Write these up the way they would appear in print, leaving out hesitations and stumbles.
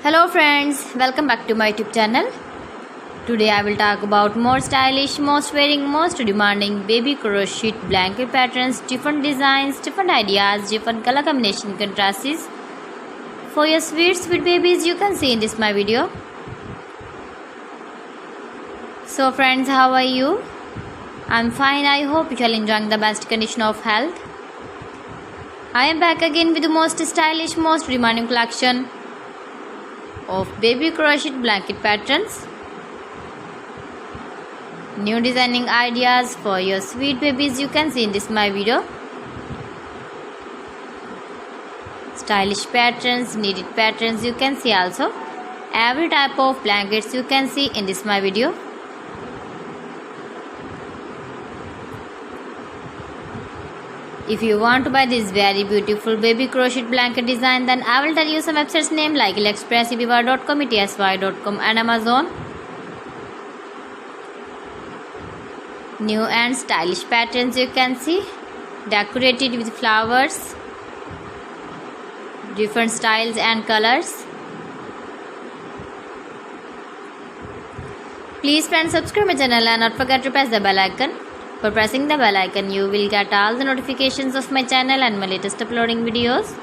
Hello friends, welcome back to my YouTube channel. Today I will talk about more stylish, most wearing, most demanding baby crochet blanket patterns, different designs, different ideas, different color combination contrasts for your sweet babies you can see in this my video. So friends, how are you? I'm fine. I hope you are enjoying the best condition of health. I am back again with the most stylish, most demanding collection of baby crochet blanket patterns. New designing ideas for your sweet babies you can see in this my video. Stylish patterns, needed patterns you can see also. Every type of blankets you can see in this my video. If you want to buy this very beautiful baby crochet blanket design, then I will tell you some websites name like AliExpress, eBay.com, ETSY.com and Amazon. New and stylish patterns you can see, decorated with flowers, different styles and colors. Please friends, subscribe my channel and not forget to press the bell icon. For pressing the bell icon, you will get all the notifications of my channel and my latest uploading videos.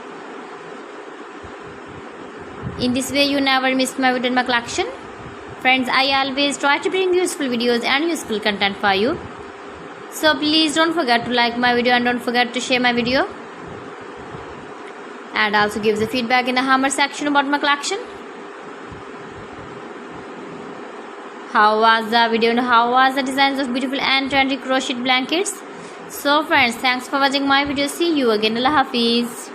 In this way, you never miss my video in my collection. Friends, I always try to bring useful videos and useful content for you. So please don't forget to like my video and don't forget to share my video. And also give the feedback in the comment section about my collection. How was the video and how was the designs of beautiful and trendy crochet blankets? So friends, thanks for watching my video. See you again. Allah Hafiz.